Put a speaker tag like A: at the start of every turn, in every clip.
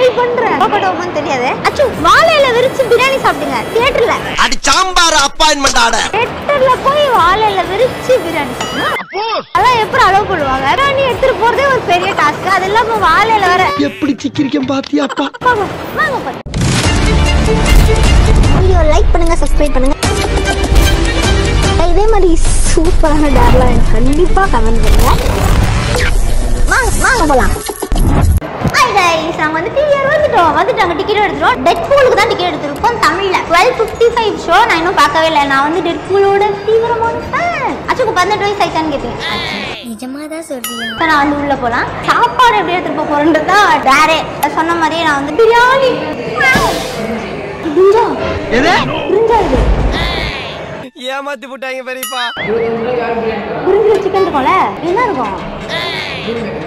A: மாதிரி பண்ற போகடோமன்னு தெரியாது. அச்சு வாழையில விரிச்சு பிரியாணி சாப்பிடுங்க தியேட்டர்ல.
B: அடி சாம்பார் அப்பாயின்ட்மென்ட் ஆர்டர்.
A: தியேட்டர்ல போய் வாழையில விரிச்சு பிரியாணி சாப்பிடணும். அதான் எப்படி அலோவ் பண்ணுவாங்க? பிரியாணி எடுத்துட்டு போறதே ஒரு பெரிய டாஸ்க். அதெல்லாம் இப்ப வாழையில வர
B: எப்படி சிக்கிரிக்கம் பாத்தியாப்பா.
A: வாங்க பாரு. வீடியோ லைக் பண்ணுங்க, சப்ஸ்கிரைப் பண்ணுங்க. இதே மாதிரி சூப்பரான டேர்லாம் எனக்கு கண்டிப்பா கமெண்ட் பண்ணுங்க. வாங்க போலாம். ஹாய் गाइस, நாங்க வந்து டிவிஆர் வந்துட்டாங்க டிக்கெட் எடுத்துறோம். டெட்பூலுக்கு தான் டிக்கெட் எடுத்துறோம் தமிழ்ல. 12:55 ஷோ. நான் இன்னும் பார்க்கவே இல்லை. நான் வந்து டெட்பூலோட தீவிரமான ஃபேன். அச்சுக்கு 18 வயசு ஆயிட்டான்னு கேட்பீங்க. நிஜமா தான் சொல்றீங்க. நான் வந்து உள்ள போலாம். சாப்பாடு எப்படி எடுத்துட்டு போறேன்றதா வேறே. சொன்ன மாதிரியே நான் வந்து பிரியாணி பிரிஞ்சா இது
B: ஏமாத்தி போட்டாங்க பெரியப்பா.
A: புரிஞ்சு சிக்கன் இருக்கும்ல, என்ன இருக்கும்?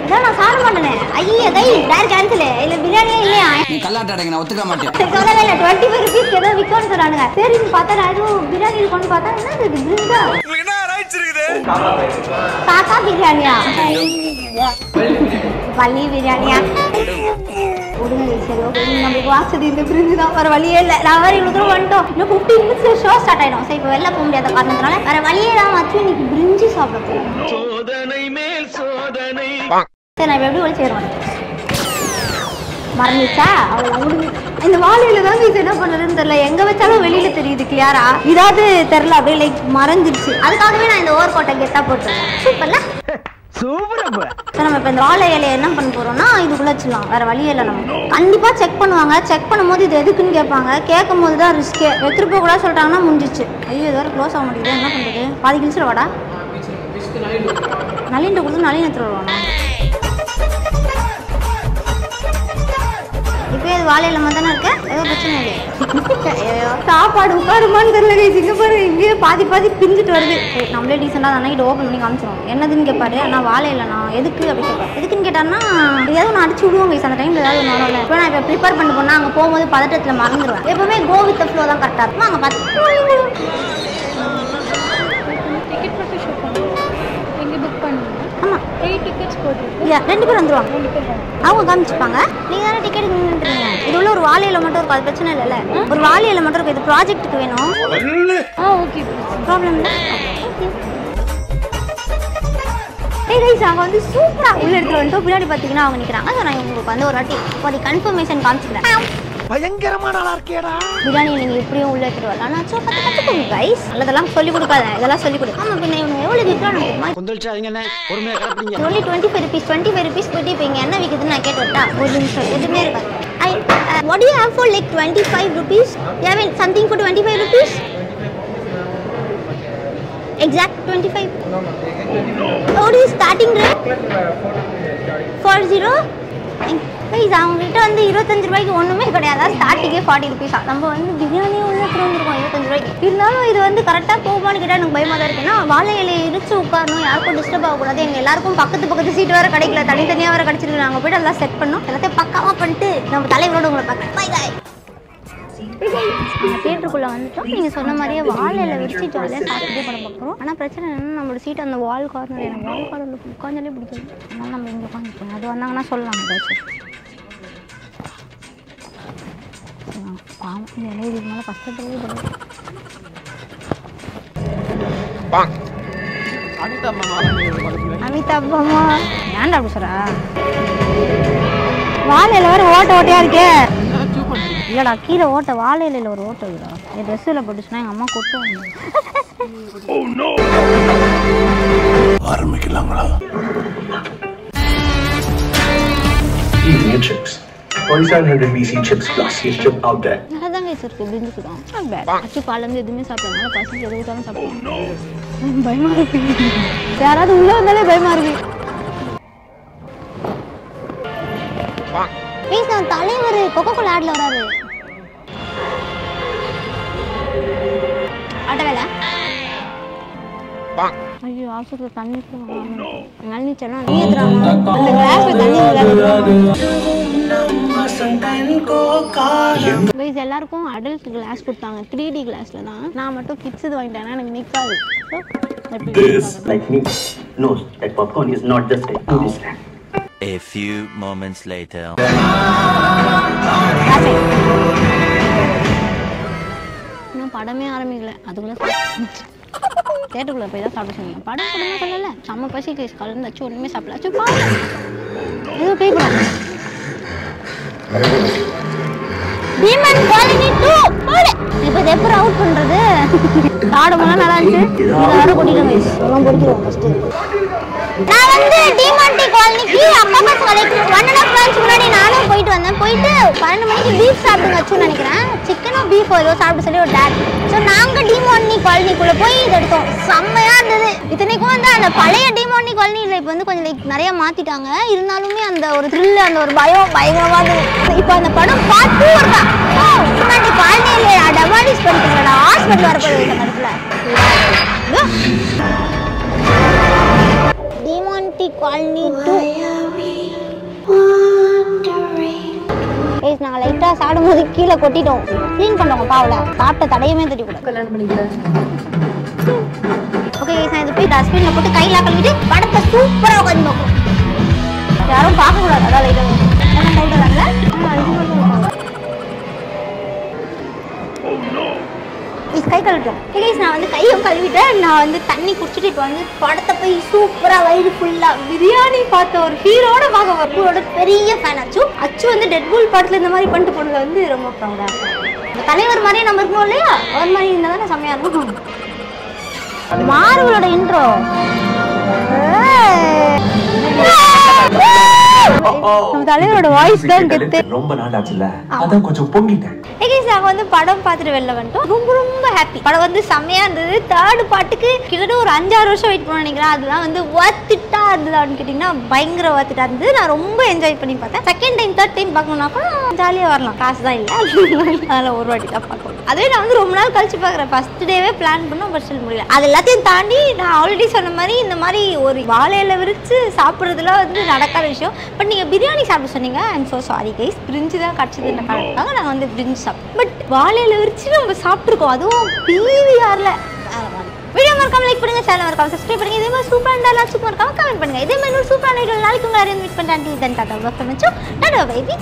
A: இதான் நான் சாப்பிட மாட்டேனே. ஐயா கை டேர் கேன்சல். இல்ல பிரியாணியே இல்லையா?
C: நீ கல்லாட்ட அடங்க, நான் ஒத்துக்க மாட்டேன்.
A: சொல்லவே இல்லை. 25 rupees ஏதோ விற்கணும்னு சொன்னானுங்க. சரின்னு பார்த்தா நான் ஏதோ பிரியாணி இருக்கும்னு பார்த்தா என்ன இது பிரிஞ்சா?
B: உங்களுக்கு என்ன ரைட்ஸ் இருக்குது?
A: காக்கா பிரியாணியா? வலி பிரியாணியா? நம்மளுக்கு வாசதி இந்த பிரிஞ்சு தான். வேற வழியே இல்லை. நான் வேற இவ்வளோ தூரம் வந்துட்டோம். இன்னும் 15 minutes ஷோ ஸ்டார்ட் ஆயிடும். சரி, இப்போ வெளில போக முடியாத காரணத்தினால வேற வழியே தான் வச்சு இன்னைக்கு பிரிஞ்சு சாப்பிட போகிறோம்.
B: சோதனை மேல் சோதனை.
A: சரி, நான் எப்படி ஒழிச்சு வருவேன் மறந்துச்சா? அவ்வளோ முடிஞ்சு. இந்த வாழையில தான் இது என்ன பண்ணுறதுன்னு தெரியல. எங்கே வச்சாலும் வெளியில தெரியுது கிளியாரா. இதாவது தெரில, அப்படியே லைக் மறைஞ்சிருச்சு. அதுக்காகவே நான் இந்த ஓவர் கோட்டை கெட்டா போட்டுருக்கேன். சூப்பர்ல நம்ம இப்போ இந்த வாழை இலையை என்ன பண்ண போறோம்னா இதுக்குள்ள வச்சிடலாம். வேற வழி இல்லை. நம்ம கண்டிப்பா செக் பண்ணுவாங்க. செக் பண்ணும்போது இது எதுக்குன்னு கேட்பாங்க. கேட்கும் போது தான் ரிஸ்கே. எடுத்துட்டு போக கூட சொல்லிட்டாங்கன்னா முடிஞ்சிச்சு. ஐயோ, இது வரை க்ளோஸ் ஆக மாட்டேங்குது. என்ன பண்றது? பாதி கிழிச்சிட வாடா. நளின்ட்டு கொடுத்து நளின் எடுத்துட்டு வருவாங்க. இப்போ இது வாழையில தானே இருக்கு. ஏதோ பிரச்சனை இல்லையா? சாப்பாடு உட்காருமான்னு தெரியல. இங்கே பாரு, இங்கேயே பாதி பிஞ்சிட்டு வருது. நம்மளே டீசெண்டாக தானே இது ஓப்பன் பண்ணி காமிச்சிடும். என்னதுன்னு கேட்பாரு. ஆனால் வாழையில நான் எதுக்கு அப்படி கேட்பேன். எதுக்குன்னு கேட்டான்னா ஏதாவது ஒன்று அடிச்சு விடுவோம் கைஸ். அந்த டைமில் ஏதாவது ஒன்று வரல. இப்போ நான் இப்போ ப்ரிப்பேர் பண்ணி போனால் அங்கே போகும்போது பதட்டத்தில் மறந்துடுவேன். எப்பவுமே கோ வித் ஃப்ளோ தான் கரெக்டாக இருக்கும். அங்கே பார்த்து ஆமாம் 8 டிக்கெட்ஸ் போட்டுருக்கு. 2 பேர் வந்துருவாங்க. அவங்க காமிச்சுப்பாங்க. நீங்க தானே டிக்கெட் நின்றுறீங்க. இது உள்ள ஒரு வாழையில மட்டும் இருக்கும். அது பிரச்சனை இல்லைல்ல. ஒரு வாழையில மட்டும் இருக்கும். இது ப்ராஜெக்ட்டுக்கு வேணும். ஓகே, ப்ராப்ளம் இல்லை. ஏய் கைஸ், அவங்க வந்து சூப்பரா உள்ள இடத்துல வந்துட்டு பின்னாடி பார்த்தீங்கன்னா அவங்க நிற்கிறாங்க. ஸோ நான் உங்களுக்கு வந்து ஒரு வாட்டி ஒரு கன்ஃபர்மேஷன் காமிச்சிக்கிறேன்.
B: பயங்கரமான ஆளா இருக்கேடா.
A: பிரியாணி நீங்கள் எப்படியும் உள்ள எடுத்துட்டு வரலாம். நான் கற்றுக்கோங்க கைஸ். நல்லதெல்லாம் சொல்லிக் கொடுக்காத. இதெல்லாம் சொல்லிக் கொடு. ஆமாம், பின்ன இவங்க எவ்வளோ விற்கிறாங்க
B: கொந்தளிச்சாதீங்கண்ணே, பொறுமையாக கிளப்பிங்க.
A: only 25 rupees போயிட்டு இப்போ இங்கே என்ன விற்குதுன்னு நான் கேட்டு வரட்டா? ஒரு நிமிஷம். எதுவுமே இருக்காது. What do you have for like 25 rupees? You have something for 25 rupees? Exact 25? What is starting rate? 40? Guys, அவங்ககிட்ட வந்து 25 ரூபாய்க்கு ஒன்றுமே கிடையாது. ஸ்டார்டிங்கே 40 rupees. நம்ம வந்து பிரியாணியே உள்ள வந்துருக்கோம் 25 ரூபாய்க்கு. இருந்தாலும் இது வந்து கரெக்டாக போகுமான்னு கேட்டால் எனக்கு பயமாக தான் இருக்குன்னா வாழை இலையை இடிச்சு உட்காரணும். யாருக்கும் டிஸ்டர்ப் ஆகக்கூடாது. எங்கள் எல்லாருக்கும் பக்கத்து சீட் வேறு கிடைக்கல. தனித்தனியாக வேறு கிடச்சிருக்கு. நாங்கள் போய்ட்டு எல்லாம் செட் பண்ணோம். எல்லாத்தையும் பக்காவாக பண்ணிட்டு நம்ம தலைவரோடு உங்களை பார்க்குறேன். Bye bye. தியேட்டருக்குள்ளே வந்துட்டோம். நீங்கள் சொன்ன மாதிரியே வாழையில வச்சு ஜாலியாக சாப்பிட்டு படம் பார்க்குறோம். ஆனால் பிரச்சனை என்னென்னா நம்மளோட சீட் அந்த வால் கார்னர். எனக்கு வால் கார்னரில் உட்காந்தாலே பிடிக்காது. அதனால் நம்ம இங்கே உட்காந்துருக்கோம். அது வந்தாங்கன்னா சொல்லலாம் ஏதாச்சும். பாவம், இந்த இதுக்கு மேலே கஷ்டப்படவே படும். அமிதாப் அம்மா ஏன்டா அப்படி சொல்ற? வாழையில வேறு ஓட்டையா இருக்கே. இல்லடா, கீழே ஓட்டை. வாழை இலையில ஒரு ஓட்டை இருக்குடா. என் ட்ரெஸ்ஸில் போட்டுச்சுன்னா எங்கள் அம்மா கொட்டுவாங்க.
D: ஆரம்பிக்கலாங்களா? 4700 BC chips plus each chip out there.
A: நல்லாதாங்க இருக்கு. பிரிஞ்சுக்குதான். Not bad. அச்சு காலேருந்து எதுவுமே சாப்பிடலாம். பசி எது ஊற்றாலும் சாப்பிடுவோம். பயமா இருக்கு. யாராவது உள்ள வந்தாலே பயமா இருக்கு. ப்ளீஸ், நான் தலைவர் கொக்கோகோலா ஆட்ல வராரு. ஆட்ட வேலை. ஐயோ, ஆஃபீஸில் தண்ணி நல்னிச்சனா நீ ஏற்றுறாங்க. அந்த கிளாஸில் தண்ணி கைஸ், எல்லாருக்கும் அடல்ட் கிளாஸ் கொடுத்தாங்க. 3D கிளாஸ்ல தான். நான் மட்டும் கிட்ஸ் இது வாங்கிட்டேன்னா எனக்கு நிற்காது.
D: This like me knows that popcorn is not just a movie snack.
E: A few moments later.
A: இன்னும் படமே ஆரம்பிக்கல அதுக்குள்ள தேட்டருக்குள்ள போய் தான் சாப்பிட சொன்னீங்க. படம் படமே சொல்லல. செம்ம பசி கேஸ் கலந்தாச்சு ஒண்ணுமே சாப்பிடலாச்சு. ஏதோ பேய் படம். டீமன் காலனி 2 போடு. இப்போ இத எப்பற அவுட் பண்றது? காடமெல்லாம் நல்லா இருந்துச்சு. இத வர கொட்டிடுங்க. எல்லாம் பொடிக்கிறோம் ஃபர்ஸ்ட். நான் வந்து டீமான்டி காலனிக்கு அப்பா பசங்களுக்கு 1.5 months முன்னாடி நானும் போயிட்டு வந்தேன். போயிட்டு 12 மணிக்கு பீஃப் சாப்பிடுங்கச்சுன்னு நினைக்கிறேன். சிக்கனோ பீஃபோ ஏதோ சாப்பிட சொல்லி ஒரு டாட். ஸோ நாங்கள் டிமான்டி காலனிக்குள்ளே போய் இதை எடுத்தோம். செம்மையா இருந்தது. இத்தனைக்கும் வந்து அந்த பழைய டிமான்டி காலனியில் இப்போ வந்து கொஞ்சம் லைக் நிறைய மாற்றிட்டாங்க. இருந்தாலுமே அந்த ஒரு த்ரில் அந்த ஒரு பயம் பயங்கரமாக இருந்தது. இப்போ அந்த படம் பார்ட் 2 இருக்கா? டிமான்டி காலனியில் டெமாலிஷ் பண்ணிட்டீங்களா? ஹாஸ்பிட்டல் வரப்போகுது இந்த இடத்துல. டிமான்டி காலனி 2 நாங்கள் லைட்டாக சாப்பிடும்போது கீழே கொட்டிட்டோம். க்ளீன் பண்ணுறோங்க பாவல. சாப்பிட்ட தடையுமே தெரியக்கூடாது. கல்யாணம் பண்ணிக்கிறேன். ஓகே நான் இது போய் டஸ்ட்பினில் போட்டு கையில் கழுவிட்டு படத்தை சூப்பராக உட்காந்து பார்ப்போம். யாரும் பார்க்கக்கூடாது. அதான் லைட்டாக கை கழுவிட்டோம். நான் வந்து கையும் கழுவிட்டேன். நான் வந்து தண்ணி குடிச்சிட்டு இப்போ வந்து படத்தை போய் சூப்பராக வயிறு ஃபுல்லாக பிரியாணி பார்த்த ஒரு ஹீரோட பார்க்க அப்புவோட பெரிய ஃபேன் அச்சு. அச்சு வந்து டெட்பூல் படத்தில் இந்த மாதிரி பண்ணிட்டு போனது வந்து ரொம்ப ப்ரௌடாக இருக்கும். அந்த தலைவர் மாதிரியே நம்ம இருக்கணும் இல்லையா? அவர் மாதிரி இருந்தால் தானே செம்மையாக இருக்கும். மார்வலோட இன்ட்ரோ நம்ம தலைவரோட வாய்ஸ் தான் கெத்து.
D: ரொம்ப நாள் ஆச்சுல அதான் கொஞ்சம் பொங்கிட்டேன்.
A: நாங்க வந்து படம் பார்த்துட்டு வெளில வந்துட்டோம். ரொம்ப ரொம்ப ஹாப்பி. படம் வந்து செம்மையா இருந்தது. தேர்ட் பார்ட்டுக்கு கிட்டத்தட்ட ஒரு 5-6 வருஷம் வெயிட் பண்ண நினைக்கிறேன். அதெல்லாம் வந்து ஒர்த்திட்டா இருந்ததான்னு கேட்டீங்கன்னா பயங்கர ஒர்த்திட்டா இருந்தது. நான் ரொம்ப என்ஜாய் பண்ணி பார்த்தேன். செகண்ட் டைம் தேர்ட் டைம் பார்க்கணும்னா கூட ஜாலியாக வரலாம். காசு தான் இல்லை அதனால ஒரு வாட்டி தான் பார்க்கணும். அதுவே நான் வந்து ரொம்ப நாள் கழிச்சு பார்க்குறேன். ஃபர்ஸ்ட் டேவே பிளான் பண்ணோம் பட் ஸ்டில் முடியல. அது எல்லாத்தையும் தாண்டி நான் ஆல்ரெடி சொன்ன மாதிரி இந்த மாதிரி ஒரு வாழையில விரிச்சு சாப்பிட்றதுலாம் வந்து நடக்காத விஷயம். பட் நீங்கள் பிரியாணி சாப்பிட சொன்னீங்க. I'm so sorry guys. பிரிஞ்சு தான் கிடச்சிதுன்ற காரணத்துக்காக நாங்கள் வந்து பிரிஞ்சு சாப்பிட்டோம். பட் வாழையில விரிச்சு நம்ம சாப்பிட்ருக்கோம். அதுவும் பிவிஆரில் வீடியோ மறக்காம லைக் பண்ணுங்க, சேனல் மறக்காம சப்ஸ்கிரைப் பண்ணுங்க. இதே மாதிரி சூப்பராக இருந்தாலும் சூப்பர் மறக்காம கமெண்ட் பண்ணுங்க. இதே மாதிரி ஒரு சூப்பரான வீடியோ நாளைக்கு உங்களை மீட் பண்ணுறேன். Ta ta bye by.